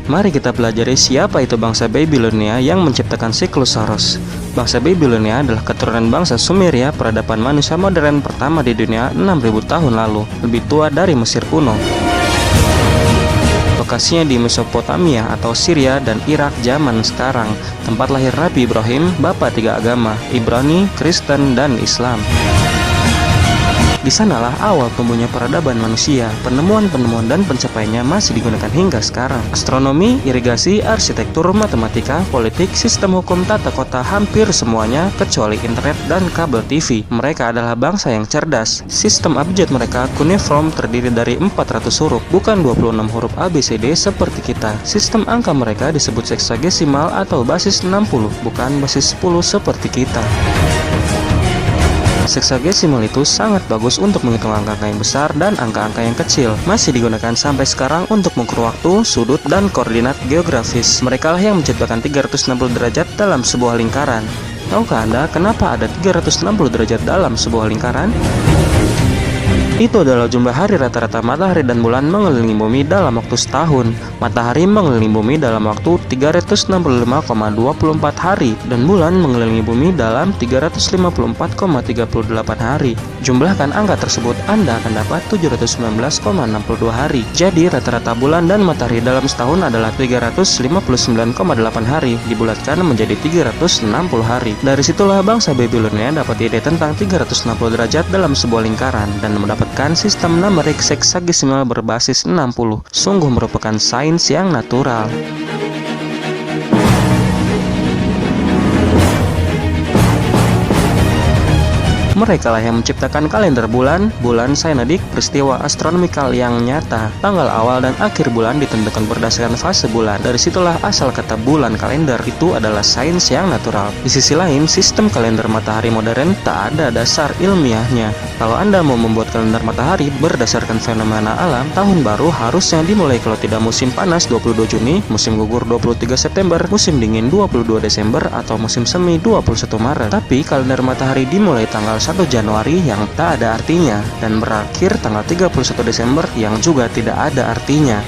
Mari kita pelajari siapa itu bangsa Babilonia yang menciptakan siklus Saros. Bangsa Babilonia adalah keturunan bangsa Sumeria, peradaban manusia modern pertama di dunia 6.000 tahun lalu, lebih tua dari Mesir kuno. Lokasinya di Mesopotamia atau Syria dan Irak zaman sekarang, tempat lahir Nabi Ibrahim, bapa tiga agama, Ibrani, Kristen, dan Islam. Di sanalah awal tumbuhnya peradaban manusia. Penemuan-penemuan dan pencapaiannya masih digunakan hingga sekarang. Astronomi, irigasi, arsitektur, matematika, politik, sistem hukum, tata kota, hampir semuanya kecuali internet dan kabel TV. Mereka adalah bangsa yang cerdas. Sistem abjad mereka cuneiform terdiri dari 400 huruf, bukan 26 huruf ABCD seperti kita. Sistem angka mereka disebut seksagesimal atau basis 60, bukan basis 10 seperti kita. Seksagesimal itu sangat bagus untuk menghitung angka-angka yang besar dan angka-angka yang kecil. Masih digunakan sampai sekarang untuk mengukur waktu, sudut, dan koordinat geografis. Mereka lah yang menciptakan 360 derajat dalam sebuah lingkaran. Tahukah Anda kenapa ada 360 derajat dalam sebuah lingkaran? Itu adalah jumlah hari rata-rata matahari dan bulan mengelilingi bumi dalam waktu setahun. Matahari mengelilingi bumi dalam waktu 365,24 hari dan bulan mengelilingi bumi dalam 354,38 hari. Jumlahkan angka tersebut, Anda akan dapat 719,62 hari. Jadi rata-rata bulan dan matahari dalam setahun adalah 359,8 hari dibulatkan menjadi 360 hari. Dari situlah bangsa Babilonia dapat ide tentang 360 derajat dalam sebuah lingkaran dan mendapat sistem numerik seksagesimal berbasis 60. Sungguh merupakan sains yang natural. Mereka lah yang menciptakan kalender bulan sainodik, peristiwa astronomikal yang nyata. Tanggal awal dan akhir bulan ditentukan berdasarkan fase bulan. Dari situlah asal kata bulan kalender, itu adalah sains yang natural. Di sisi lain, sistem kalender matahari modern tak ada dasar ilmiahnya. Kalau Anda mau membuat kalender matahari berdasarkan fenomena alam, tahun baru harusnya dimulai kalau tidak musim panas 22 Juni, musim gugur 23 September, musim dingin 22 Desember, atau musim semi 21 Maret. Tapi kalender matahari dimulai tanggal 1 Januari yang tak ada artinya dan berakhir tanggal 31 Desember yang juga tidak ada artinya.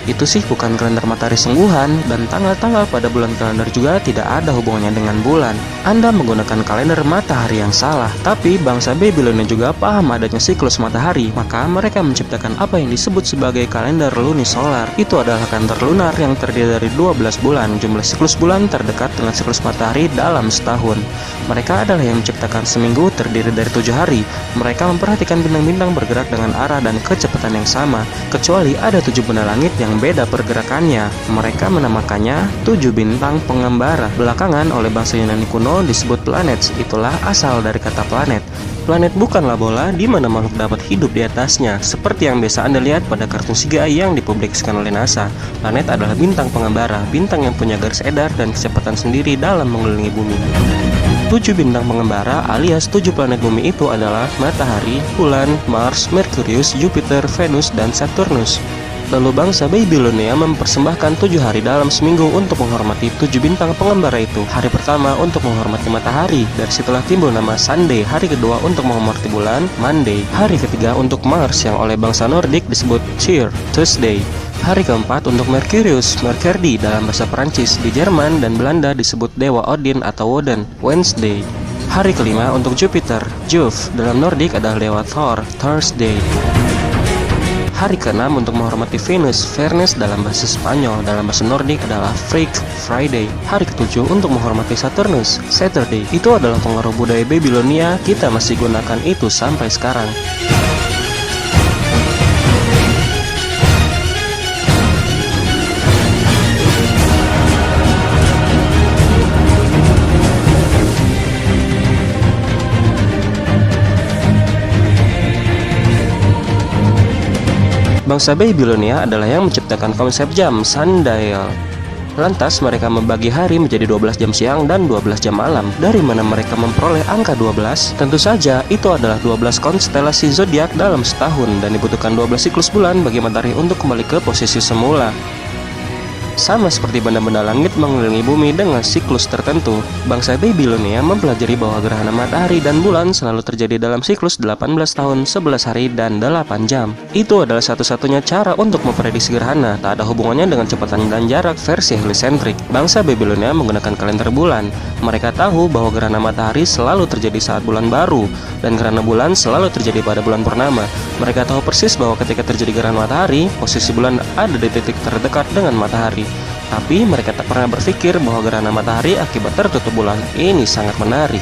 Itu sih bukan kalender matahari sungguhan, dan tanggal-tanggal pada bulan kalender juga tidak ada hubungannya dengan bulan. Anda menggunakan kalender matahari yang salah. Tapi bangsa Babilonia juga paham adanya siklus matahari, maka mereka menciptakan apa yang disebut sebagai kalender lunisolar. Itu adalah kalender lunar yang terdiri dari 12 bulan. Jumlah siklus bulan terdekat dengan siklus matahari dalam setahun. Mereka adalah yang menciptakan seminggu terdiri dari 7 hari. Mereka memperhatikan bintang-bintang bergerak dengan arah dan kecepatan yang sama, kecuali ada 7 benda langit yang beda pergerakannya. Mereka menamakannya 7 bintang pengembara. Belakangan oleh bangsa Yunani kuno disebut planet. Itulah asal dari kata planet. Planet bukanlah bola di mana makhluk dapat hidup di atasnya, seperti yang biasa Anda lihat pada kartun CGI yang dipublikasikan oleh NASA. Planet adalah bintang pengembara, bintang yang punya garis edar dan kecepatan sendiri dalam mengelilingi bumi. 7 bintang pengembara alias 7 planet bumi itu adalah Matahari, Bulan, Mars, Merkurius, Jupiter, Venus, dan Saturnus. Lalu bangsa Babilonia mempersembahkan 7 hari dalam seminggu untuk menghormati 7 bintang pengembara itu. Hari pertama untuk menghormati matahari, dari situlah timbul nama Sunday. Hari kedua untuk menghormati bulan, Monday. Hari ketiga untuk Mars yang oleh bangsa Nordik disebut Tyr, Tuesday. Hari keempat untuk Merkurius, Mercredi dalam bahasa Perancis. Di Jerman dan Belanda disebut dewa Odin atau Woden, Wednesday. Hari kelima untuk Jupiter, Jove, dalam Nordik adalah dewa Thor, Thursday. Hari ke-6 untuk menghormati Venus, Vernes dalam bahasa Spanyol, dalam bahasa Nordik adalah Frigg, Friday. Hari ke-7 untuk menghormati Saturnus, Saturday. Itu adalah pengaruh budaya Babilonia, kita masih gunakan itu sampai sekarang. Bangsa Babilonia adalah yang menciptakan konsep jam, sundial. Lantas mereka membagi hari menjadi 12 jam siang dan 12 jam malam. Dari mana mereka memperoleh angka 12? Tentu saja itu adalah 12 konstelasi zodiak dalam setahun dan dibutuhkan 12 siklus bulan bagi matahari untuk kembali ke posisi semula. Sama seperti benda-benda langit mengelilingi bumi dengan siklus tertentu, bangsa Babilonia mempelajari bahwa gerhana matahari dan bulan selalu terjadi dalam siklus 18 tahun, 11 hari, dan 8 jam. Itu adalah satu-satunya cara untuk memprediksi gerhana, tak ada hubungannya dengan kecepatan dan jarak versi heliosentrik. Bangsa Babilonia menggunakan kalender bulan. Mereka tahu bahwa gerhana matahari selalu terjadi saat bulan baru, dan gerhana bulan selalu terjadi pada bulan purnama. Mereka tahu persis bahwa ketika terjadi gerhana matahari, posisi bulan ada di titik terdekat dengan matahari. Tapi mereka tak pernah berpikir bahwa gerhana matahari akibat tertutup bulan. Ini sangat menarik.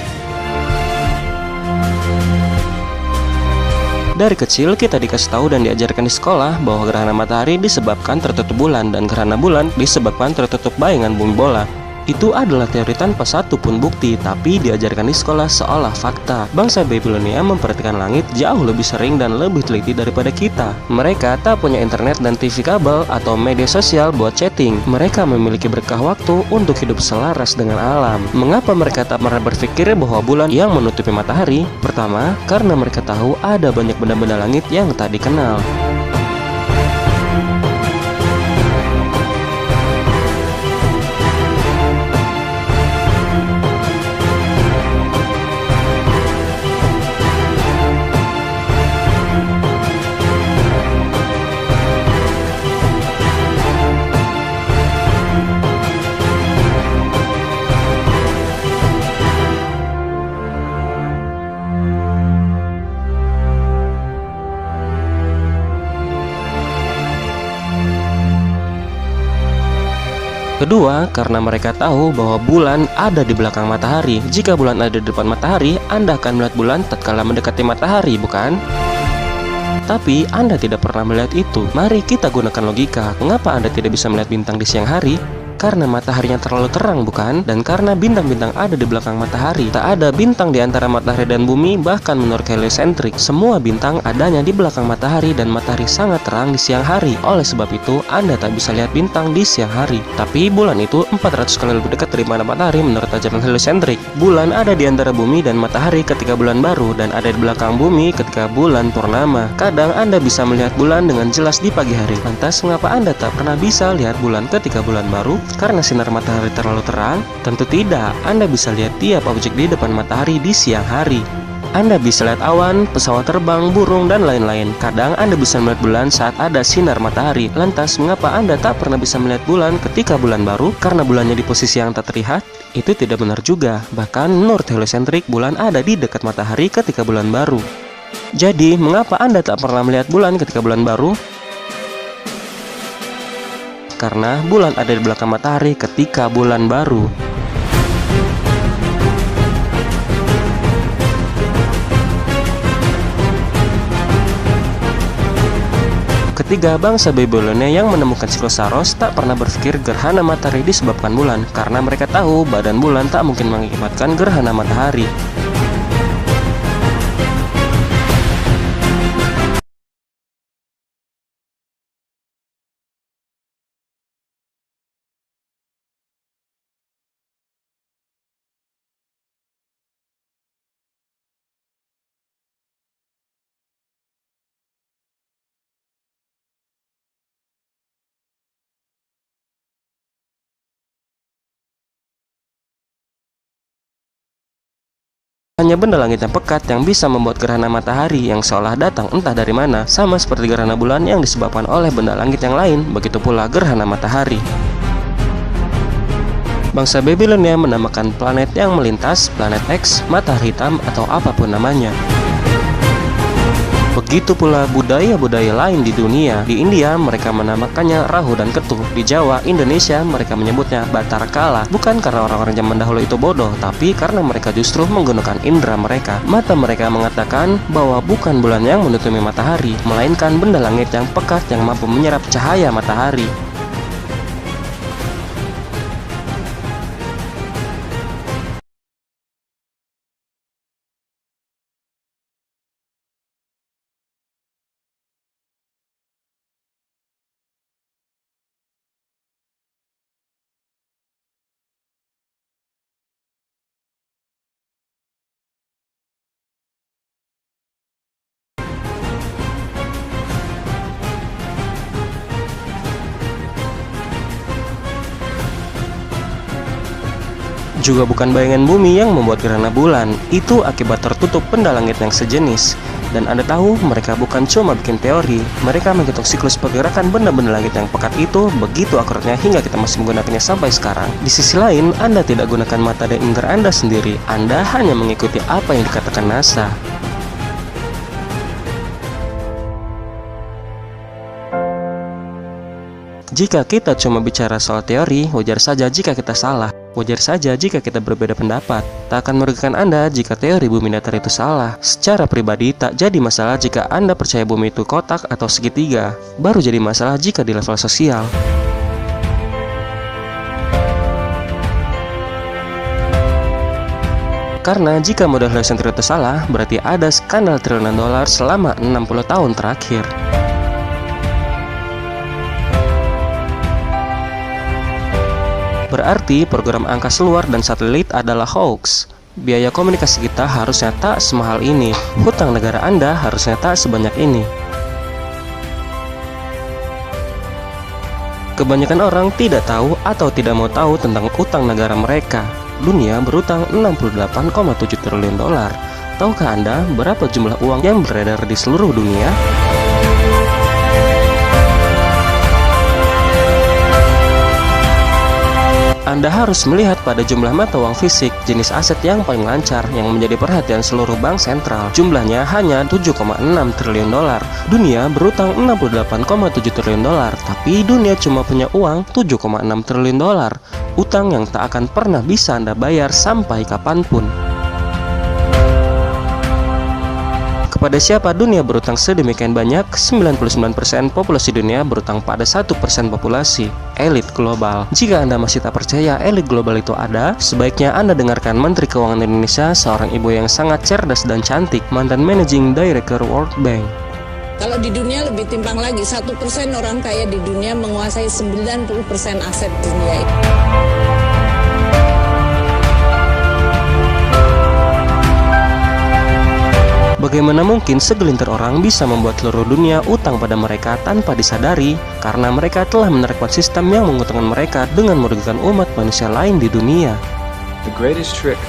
Dari kecil kita dikasih tahu dan diajarkan di sekolah bahwa gerhana matahari disebabkan tertutup bulan dan gerhana bulan disebabkan tertutup bayangan bumi bola. Itu adalah teori tanpa satu pun bukti, tapi diajarkan di sekolah seolah fakta. Bangsa Babilonia memperhatikan langit jauh lebih sering dan lebih teliti daripada kita. Mereka tak punya internet dan TV kabel atau media sosial buat chatting. Mereka memiliki berkah waktu untuk hidup selaras dengan alam. Mengapa mereka tak pernah berpikir bahwa bulan yang menutupi matahari? Pertama, karena mereka tahu ada banyak benda-benda langit yang tak dikenal. Kedua, karena mereka tahu bahwa bulan ada di belakang matahari. Jika bulan ada di depan matahari, Anda akan melihat bulan tatkala mendekati matahari, bukan? Tapi Anda tidak pernah melihat itu. Mari kita gunakan logika. Mengapa Anda tidak bisa melihat bintang di siang hari? Karena mataharinya terlalu terang, bukan? Dan karena bintang-bintang ada di belakang matahari. Tak ada bintang di antara matahari dan bumi, bahkan menurut heliosentrik. Semua bintang adanya di belakang matahari dan matahari sangat terang di siang hari. Oleh sebab itu, Anda tak bisa lihat bintang di siang hari. Tapi bulan itu 400 kali lebih dekat daripada matahari menurut ajaran heliosentrik. Bulan ada di antara bumi dan matahari ketika bulan baru, dan ada di belakang bumi ketika bulan purnama. Kadang Anda bisa melihat bulan dengan jelas di pagi hari. Lantas, mengapa Anda tak pernah bisa lihat bulan ketika bulan baru? Karena sinar matahari terlalu terang? Tentu tidak. Anda bisa lihat tiap objek di depan matahari di siang hari. Anda bisa lihat awan, pesawat terbang, burung, dan lain-lain. Kadang Anda bisa melihat bulan saat ada sinar matahari. Lantas, mengapa Anda tak pernah bisa melihat bulan ketika bulan baru? Karena bulannya di posisi yang tak terlihat? Itu tidak benar juga. Bahkan menurut heliosentrik, bulan ada di dekat matahari ketika bulan baru. Jadi, mengapa Anda tak pernah melihat bulan ketika bulan baru? Karena bulan ada di belakang matahari ketika bulan baru. Ketiga, bangsa Babilonia yang menemukan siklus Saros tak pernah berpikir gerhana matahari disebabkan bulan, karena mereka tahu badan bulan tak mungkin mengakibatkan gerhana matahari. Hanya benda langit yang pekat yang bisa membuat gerhana matahari yang seolah datang entah dari mana, sama seperti gerhana bulan yang disebabkan oleh benda langit yang lain, begitu pula gerhana matahari. Bangsa Babilonia menamakan planet yang melintas planet X, matahari hitam, atau apapun namanya. Begitu pula budaya-budaya lain di dunia. Di India mereka menamakannya Rahu dan Ketu. Di Jawa, Indonesia mereka menyebutnya Batara Kala. Bukan karena orang-orang zaman dahulu itu bodoh, tapi karena mereka justru menggunakan indera mereka. Mata mereka mengatakan bahwa bukan bulan yang menutupi matahari, melainkan benda langit yang pekat yang mampu menyerap cahaya matahari. Juga bukan bayangan bumi yang membuat gerhana bulan, itu akibat tertutup benda langit yang sejenis. Dan Anda tahu, mereka bukan cuma bikin teori, mereka menghitung siklus pergerakan benda-benda langit yang pekat itu begitu akuratnya hingga kita masih menggunakannya sampai sekarang. Di sisi lain, Anda tidak gunakan mata dan indera Anda sendiri, Anda hanya mengikuti apa yang dikatakan NASA. Jika kita cuma bicara soal teori, wajar saja jika kita salah. Wajar saja jika kita berbeda pendapat. Tak akan merugikan Anda jika teori bumi datar itu salah. Secara pribadi, tak jadi masalah jika Anda percaya bumi itu kotak atau segitiga. Baru jadi masalah jika di level sosial. Karena jika model Heliocentric itu salah, berarti ada skandal triliunan dolar selama 60 tahun terakhir. Berarti program angkasa luar dan satelit adalah hoax. Biaya komunikasi kita harusnya tak semahal ini. Hutang negara Anda harusnya tak sebanyak ini. Kebanyakan orang tidak tahu atau tidak mau tahu tentang utang negara mereka. Dunia berutang 68,7 triliun dolar. Tahukah Anda berapa jumlah uang yang beredar di seluruh dunia? Anda harus melihat pada jumlah mata uang fisik, jenis aset yang paling lancar yang menjadi perhatian seluruh bank sentral. Jumlahnya hanya 7,6 triliun dolar. Dunia berutang 68,7 triliun dolar, tapi dunia cuma punya uang 7,6 triliun dolar. Utang yang tak akan pernah bisa Anda bayar sampai kapanpun. Kepada siapa dunia berutang sedemikian banyak? 99% populasi dunia berutang pada 1% populasi, elit global. Jika Anda masih tak percaya elit global itu ada, sebaiknya Anda dengarkan Menteri Keuangan Indonesia, seorang ibu yang sangat cerdas dan cantik, mantan Managing Director World Bank. Kalau di dunia lebih timpang lagi, 1% orang kaya di dunia menguasai 90% aset dunia. Bagaimana mungkin segelintir orang bisa membuat seluruh dunia utang pada mereka tanpa disadari, karena mereka telah menerapkan sistem yang menguntungkan mereka dengan merugikan umat manusia lain di dunia. The greatest trick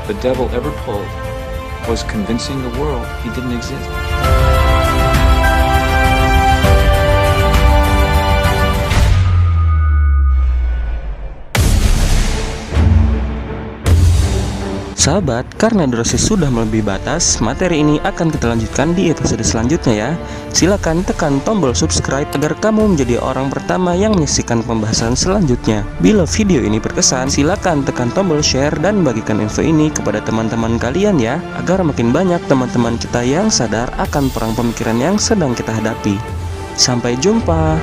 the devil ever pulled was convincing the world he didn't exist. Sahabat, karena durasi sudah melebihi batas, materi ini akan kita lanjutkan di episode selanjutnya ya. Silakan tekan tombol subscribe agar kamu menjadi orang pertama yang menyaksikan pembahasan selanjutnya. Bila video ini berkesan, silakan tekan tombol share dan bagikan info ini kepada teman-teman kalian ya, agar makin banyak teman-teman kita yang sadar akan perang pemikiran yang sedang kita hadapi. Sampai jumpa.